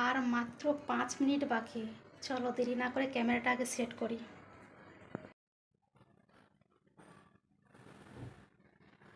আর মাত্র 5 মিনিট বাকি। চলো দেরি না করে ক্যামেরাটা আগে সেট করি।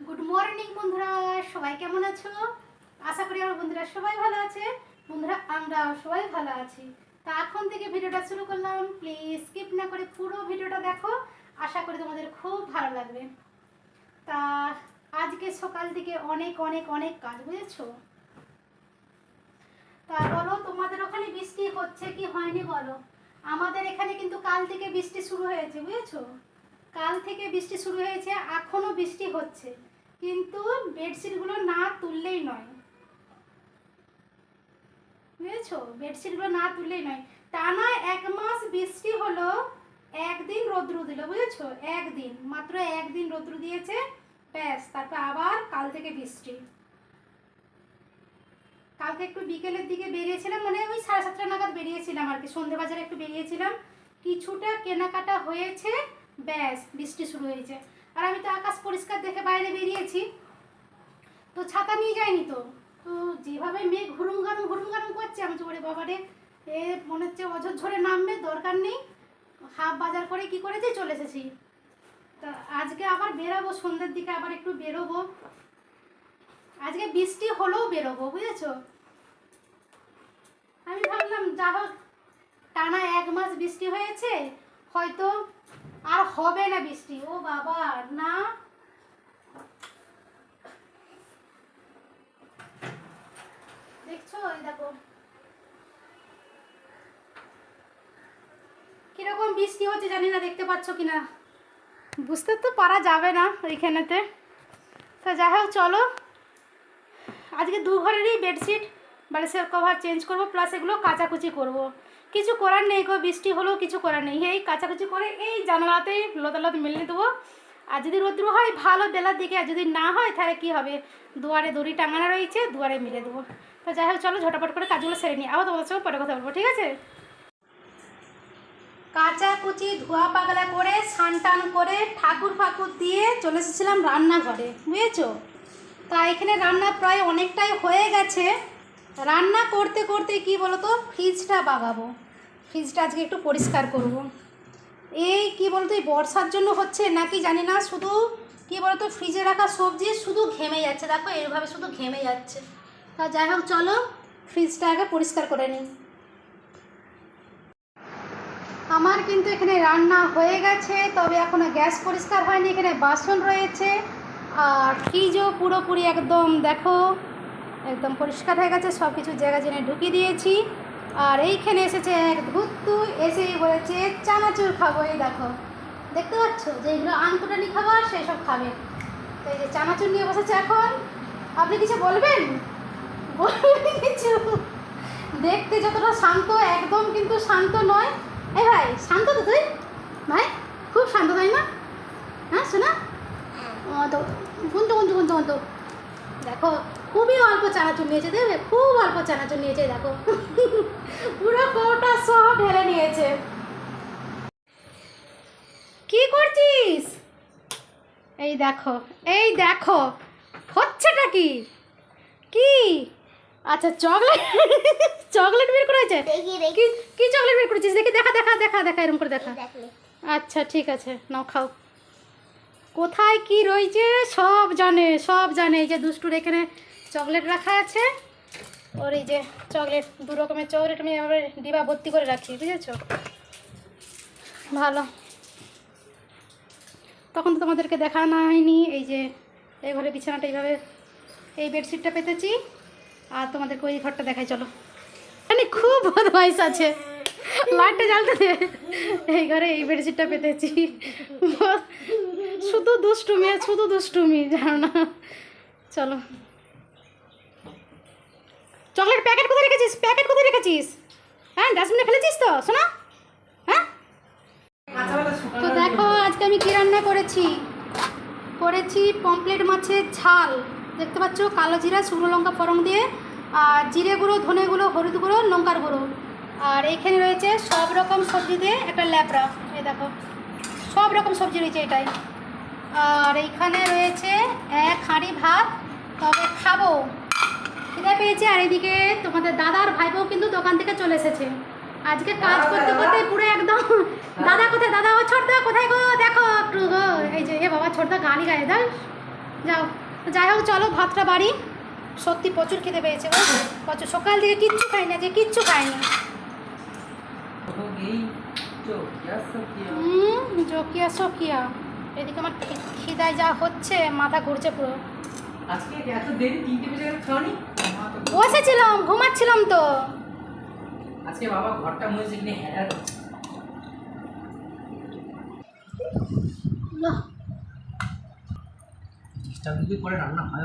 গুড মর্নিং বন্ধুরা, সবাই কেমন আছো? আশা করি আমার বন্ধুরা সবাই ভালো আছে। বন্ধুরা আমরা সবাই ভালো আছি। তা এখন থেকে ভিডিওটা শুরু করলাম, প্লিজ স্কিপ না করে পুরো ভিডিওটা দেখো, আশা করি তোমাদের খুব ভালো লাগবে। তা আজকে সকাল থেকে অনেক অনেক অনেক কাজ, বুঝেছো? তা বলো তোমাদের ওখানে বৃষ্টি হচ্ছে কি হয়নি বলো। আমাদের এখানে কিন্তু কাল থেকে বৃষ্টি শুরু হয়েছে, বুঝেছো? কাল থেকে বৃষ্টি শুরু হয়েছে, এখনো বৃষ্টি হচ্ছে, কিন্তু বেডশিটগুলো না তুললেই নয়, বুঝেছো? বেডশিটগুলো না তুললেই নয়। টানা 1 মাস বৃষ্টি হলো, একদিন রৌদ্র দিল, বুঝেছো? একদিন, মাত্র একদিন রৌদ্র দিয়েছে, ব্যাস। তারপর আবার কাল থেকে বৃষ্টি। কালকে একটু বিকেলের দিকে বেরিয়েছিলাম, মানে ওই 7:30 নাগাদ বেরিয়েছিলাম আর কি, সন্ধে বাজারে একটু বেরিয়েছিলাম, কিছুটা কেনাকাটা হয়েছে, ব্যাস বৃষ্টি শুরু হয়েছে। আর আমি তো আকাশ পরিষ্কার দেখে বাইরে বেরিয়েছি, তো ছাতা নিয়ে যাইনি। তো তো যেভাবে মেঘ ঘুরুম ঘারুম করছে, আমি তো ওরে বাবারে, এ মনে হচ্ছে অঝরঝরে নামবে, দরকার নেই, হাফ বাজার করে কি করেছি চলে এসেছি। তা আজকে আবার বেরোবো, সন্ধ্যের দিকে আবার একটু বেরোবো, আজকে বৃষ্টি হলেও বেরোবো, বুঝেছো? আমি ভাবলাম যা হোক, টানা 1 মাস বৃষ্টি হয়েছে, হয়তো আর হবে না বৃষ্টি। ও বাবা না, দেখছো? এই দেখো কিরকম বৃষ্টি হচ্ছে, জানি না দেখতে পাচ্ছ কিনা, বুঝতে তো পারা যাবে না এইখানেতে। তা যাই হোক চলো, আজকে 2 ঘরেরই বেডশিট বালিশের কভার চেঞ্জ করব, প্লাস এগুলো কাচাকুচি করব। কিছু করার নেই গো, বৃষ্টি হলেও কিছু করার নেই, এই কাচাকুচি করে এই জানালাতেই লতালত মেলে দেবো। আর যদি রৌদ্র হয় ভালো বেলার দিকে, আর যদি না হয় তাহলে কী হবে, দুয়ারে দড়ি টাঙানো রয়েছে, দুয়ারে মেলে দেবো। তো যাই হোক চলো ঝটাপট করে কাজগুলো সেরে নিই, আবার তোমাদের সঙ্গে পরে কথা বলবো, ঠিক আছে? কাচাকুচি ধোয়া পাগলা করে স্নান টান করে ঠাকুর ফাকুর দিয়ে চলে এসেছিলাম রান্নাঘরে, বুঝেছো? তা এখানে রান্না প্রায় অনেকটাই হয়ে গেছে। রান্না করতে করতে কি বলো তো, ফ্রিজটা বাগাবো, ফ্রিজটা আজকে একটু পরিষ্কার করব। এই কি বলতো, এই বর্ষার জন্য হচ্ছে নাকি জানি না, শুধু কি বলতো ফ্রিজে রাখা সবজি শুধু ঘেমে যাচ্ছে, দেখো এইভাবে শুধু ঘেমে যাচ্ছে। তা যাই হোক চলো ফ্রিজটা আগে পরিষ্কার করে নিই। আমার কিন্তু এখানে রান্না হয়ে গেছে, তবে এখনও গ্যাস পরিষ্কার হয়নি, এখানে বাসন রয়েছে, আর ফ্রিজও পুরোপুরি একদম দেখো একদম পরিষ্কার হয়ে গেছে, সব কিছু জায়গা জেনে ঢুকিয়ে দিয়েছি। আর এইখানে এসেছে এক ধুত্তু, এসেই বলেছে চানাচুর খাবো। এই দেখো দেখতে পাচ্ছ, যেগুলো আন্তটানি খাবার সেই সব খাবে। তো এই যে চানাচুর নিয়ে বসেছে এখন। আপনি কিছু বলবেন? বলবেন কিছু? দেখতে যতটা শান্ত, একদম কিন্তু শান্ত নয়। এই ভাই শান্ত তো তুই, ভাই খুব শান্ত তাই না? হ্যাঁ শোনা তো গুনতো দেখো, খুবই অল্প চানাচুর নিয়েছে, দেখবে খুব অল্প চানাচুর নিয়েছে, দেখো পুরো কৌটা সব ঢেলে নিয়েছে। কি করছিস? এই দেখো, এই দেখো হচ্ছেটা কি কি? আচ্ছা চকলেট, চকলেট বের করেছে, কি চকলেট বের করেছিস দেখি, দেখা দেখা দেখা দেখা এরকম করে দেখা। আচ্ছা ঠিক আছে নাও খাও। কোথায় কি রয়েছে সব জানে, সব জানে। এই যে দুষ্টুর এখানে চকলেট রাখা আছে, ওর এই যে চকলেট, 2 রকমের চকলেট আমি আবার ডিবা ভর্তি করে রাখি, বুঝেছো? ভালো, তখন তো তোমাদেরকে দেখানো হয়নি। এই যে এই ঘরে বিছানাটা এইভাবে, এই বেডশিটটা পেতেছি, আর তোমাদেরকে ওই ঘরটা দেখাই চলো। মানে খুব বদমাইশ আছে, লাইটটা জ্বালতে দে। এই ঘরে এই বেডশিটটা পেতেছি, শুধু দুষ্টুমি, শুধু দুষ্টুমি, জানো না? চলো, চকলেট প্যাকেট কোথায় রেখেছিস? প্যাকেট কোথায় রেখেছিস? হ্যাঁ ডাস্টবিনে ফেলেছিস তো শোনা? হ্যাঁ তো দেখো আজকে আমি কী রান্না করেছি। পমফ্রেট মাছের ঝাল, দেখতে পাচ্ছ, কালো জিরা শুকনো লঙ্কা ফোড়ন দিয়ে, আর জিরে গুঁড়ো, ধনে গুঁড়ো, হলুদ গুঁড়ো, লঙ্কার গুঁড়ো। আর এখানে রয়েছে সব রকম সবজি দিয়ে একটা ল্যাবড়া, এই দেখো সব রকম সবজি রয়েছে এটাই। আর এইখানে রয়েছে 1 হাঁড়ি ভাত, তবে খাবো, খিদে পেয়েছে। আর এদিকে তোমাদের দাদার ভাই ভাইপো কিন্তু দোকান থেকে চলে এসেছে। আজকে কাজ করতে করতে পুরো একদম দাদা কোথায়, দাদা ও ছোটদা কোথায় গো, দেখো একটু গো, এই যে এ বাবা ছোটদা গানই গায়ে দাও। যাও, যাই হোক চলো ভাতটা বাড়ি, সত্যি প্রচুর খেতে পেয়েছে গো, প্রচুর। সকাল থেকে কিচ্ছু খাই না, যে কিচ্ছু খাইনি। জকিয়া সকিয়া, এদিকে আমার খিদায় যা হচ্ছে, মাথা ঘুরছে পুরো। আজকে এত দেরি 3টে বেজে গেল, খাওনি? বসেছিলাম, ঘুমাচ্ছিলাম তো। আজকে বাবা ঘরটা মুছেছে কিনে হ্যাঁ যদি করে রান্না হয়।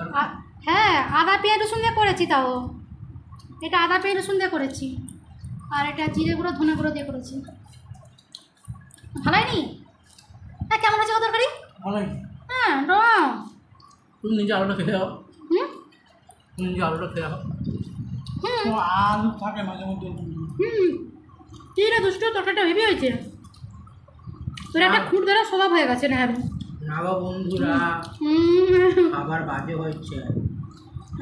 হ্যাঁ, আদা পেঁয়াজ রসুন দিয়ে করেছি, তাও এটা আদা পেঁয়াজ রসুন দিয়ে করেছি, আর এটা জিরে গুঁড়ো ধনে গুঁড়ো দিয়ে করেছি। ভালো হয়নি? হ্যাঁ, কেমন হয়েছে তরকারি? ভালোই। হ্যাঁ, তুমি নিজে আলুটা খেয়ে যাও। তুমি নিজে আলুটা খেয়ে যাও। আলু থাকে মাঝে মধ্যে। কি রে দুষ্ট, তরকারিটা হেভি হয়েছে। তোর একটা খুঁট ধরা স্বভাব হয়ে গেছে না? না বন্ধুরা, আবার বাজে হচ্ছে।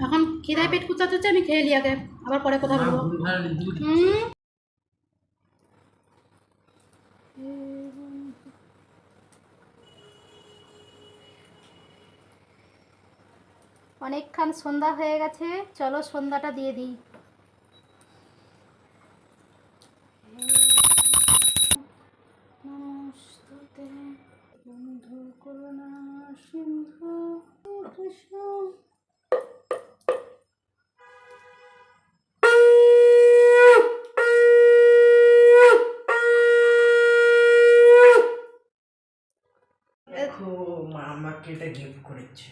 এখন খিদায় পেট কুচাচ্ছে, আমি খেয়ে নি আগে, আবার পরে কথা বলবো। অনেকক্ষণ সন্ধ্যা হয়ে গেছে, চলো সন্ধ্যাটা দিয়ে দিই। নমস্তুতে বন্ধু করুণা সিন্ধু কৃষ্ণ। দেখো মা আমাকে এটা গিফট করেছে।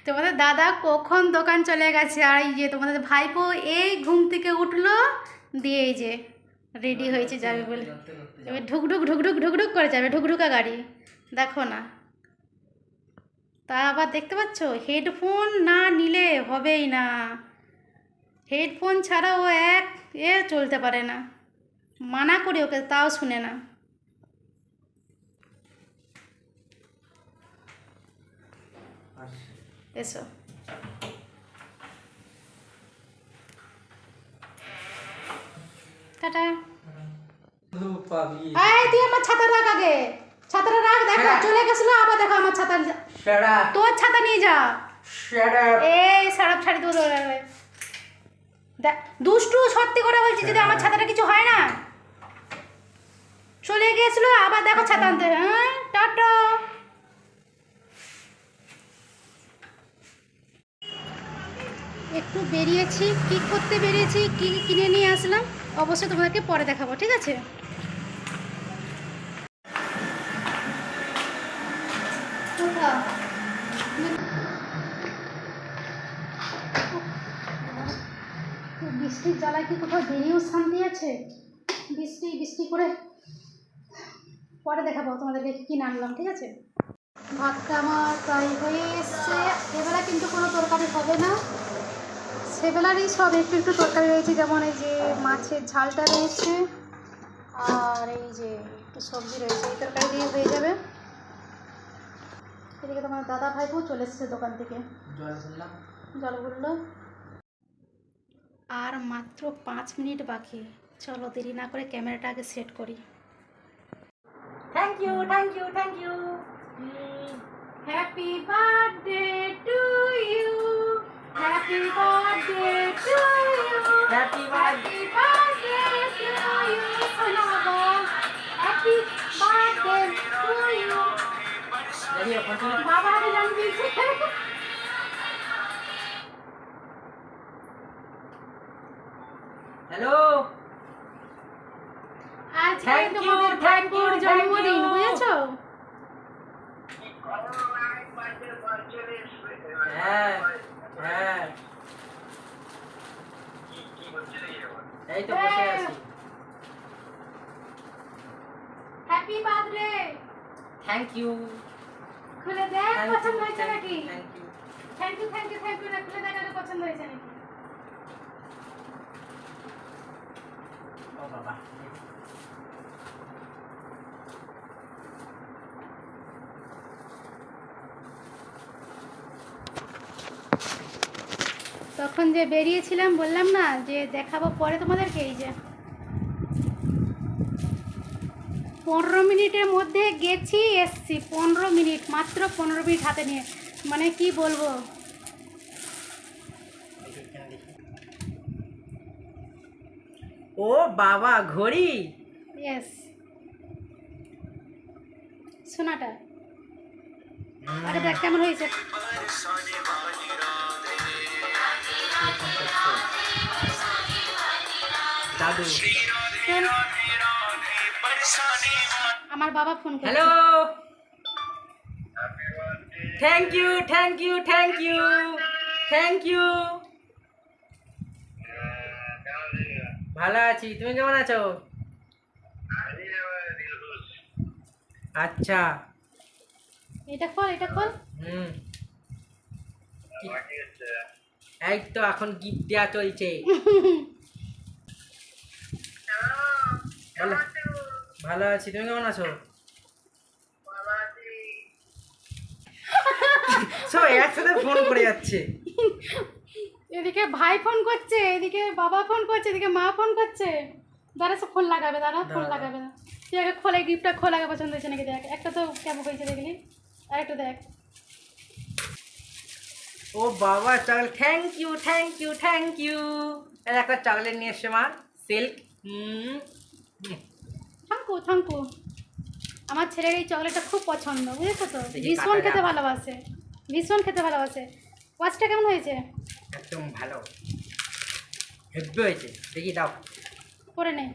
তোমাদের দাদা কখন দোকান চলে গেছে, আর এই যে তোমাদের ভাইপো এই ঘুম থেকে উঠলো, দিয়ে এই যে রেডি হয়েছে যাবে বলে। এবার ঢুকঢুক ঢুকঢুক ঢুকঢুক করে যাবে, ঢুকঢুকা গাড়ি দেখো না। তা আবার দেখতে পাচ্ছ, হেডফোন না নিলে হবেই না, হেডফোন ছাড়া ও চলতে পারে না, মানা করি ওকে তাও শুনে না। এসো, টাটা। এই তুই আমার ছাতা রাখ আগে, ছাতাটা রাখ। দেখো চলে গেছিল, আবার দেখো আমার ছাতা। তোর ছাতা নিয়ে যা। এই সারাপ ছাড়ি তো দেখ, দুষ্টু সত্যি করে বলছি, যদি আমার ছাতাটা কিছু হয় না। চলে গিয়েছিল, আবার দেখো ছাতা আনতে। হ্যাঁ, টাটা। একটু বেরিয়েছি, কি করতে বেরিয়েছি, কি কিনে নিয়ে আসলাম, অবশ্যই তোমাদেরকে পরে দেখাবো, ঠিক আছে? বৃষ্টির জ্বালায় কি কোথাও বেরিয়েও শান্তি আছে? বৃষ্টি বৃষ্টি করে পরে দেখাবো তোমাদেরকে কি নামলাম, ঠিক আছে? ভাতটা আমার প্রায় হয়ে এসছে। এবেলা কিন্তু কোনো তরকারি হবে না, সেবেলারই সব একটু একটু তরকারি রয়েছে, যেমন এই যে মাছের ঝালটা রয়েছে, আর এই যে একটু সবজি রয়েছে, এই তরকারি দিয়ে হয়ে যাবে। এদিকে তোমার দাদা ভাইপো চলে এসেছে দোকান থেকে, জল বললো। আর মাত্র 5 মিনিট বাকি, চলো দেরি না করে ক্যামেরাটা আগে সেট করি। Thank you, thank you, thank you. Happy birthday to you, happy birthday to you, happy birthday, happy birthday to you, শোনো বাবা, হ্যাপি বার্থডে টু ইউ। বাবা আমি জানি হ্যালো। আজকে তোমাদের ভাইপোর জন্মদিন, বুঝেছো? হ্যাঁ হ্যাঁ, এই তো বসে আছি। Happy birthday. Thank you. খুলে দেখ পছন্দ হয়েছে নাকি? Thank you, thank you thank you thank you না, খুলে দেখ আগে পছন্দ হয়েছে নাকি। ও বাবা। তখন যে বেরিয়েছিলাম বললাম না যে দেখাবো পরে তোমাদেরকে, এই যে 15 মিনিটের মধ্যে গেছি এসছি, 15 মিনিট, মাত্র 15 মিনিট হাতে নিয়ে, মানে কি বলবো। ও বাবা, ঘড়ি। ইয়েস, সোনাটা আগে দেখ কেমন হয়েছে। দাদু। শোন, আমার বাবা ফোন করছে। Hello, thank you thank you thank you thank you. ভালো আছি, তুমি কেমন আছো? আচ্ছা। এটা খোল, এটা খোল। হুম, এই তো এখন গিফট দেওয়া চলছে। ভালো, ভালো আছি, তুমি কেমন আছো? সব একসাথে ফোন করে যাচ্ছে। এদিকে ভাই ফোন করছে, এদিকে বাবা ফোন করছে, এদিকে মা ফোন করছে। দাঁড়া, সব ফোন লাগাবে, দাঁড়া ফোন দাঁড়া। লাগাবে না। তুই আগে খোলে, গিফটটা খোলা, আগে পছন্দ হয়েছে নাকি দেখ। একটা তো কেমন হয়েছে দেখলি, আর একটা দেখ। ও বাবা, chocolate, thank you thank you thank you. একটা চকলেট নিয়ে এসছে মা, সিল্ক। Thank you thank you. আমার ছেলের এই চকলেটটা খুব পছন্দ, বুঝেছো তো? দেখি ভীষণ কাটা খেতে যাক। ভালোবাসে, ভীষণ খেতে ভালোবাসে। ওয়াচটা কেমন হয়েছে? একদম ভালো, হেভি হয়েছে। দেখি দাও, পরে নে।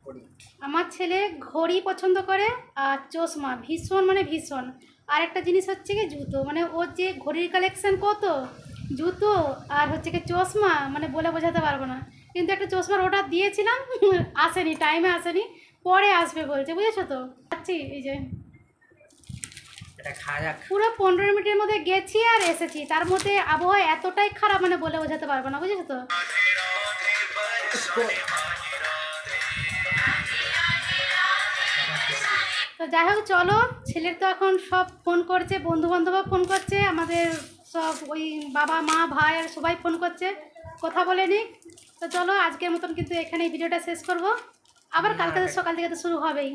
করি। আমার ছেলে ঘড়ি পছন্দ করে আর চশমা, ভীষণ মানে ভীষণ। আর একটা জিনিস হচ্ছে কি জুতো, মানে ওর যে ঘড়ির কালেকশন কত, জুতো আর হচ্ছে কি চশমা, মানে বলে বোঝাতে পারবো না। কিন্তু একটা চশমার অর্ডার দিয়েছিলাম, আসেনি, টাইমে আসেনি, পরে আসবে বলছে, বুঝেছো তো? আচ্ছি, এই যে এটা খাওয়া যাক। পুরো 15 মিনিটের মধ্যে গেছি আর এসেছি, তার মধ্যে আবহাওয়া এতটাই খারাপ, মানে বলে বোঝাতে পারবো না, বুঝেছো তো? তো যাই হোক, চলো, ছেলের তো এখন সব ফোন করছে, বন্ধু বান্ধবও ফোন করছে, আমাদের সব ওই বাবা মা ভাই আর সবাই ফোন করছে, কথা বলে নিক। তো চলো, আজকের মতন কিন্তু এখানেই ভিডিওটা শেষ করব। আবার কালকে তো সকাল থেকে তো শুরু হবেই।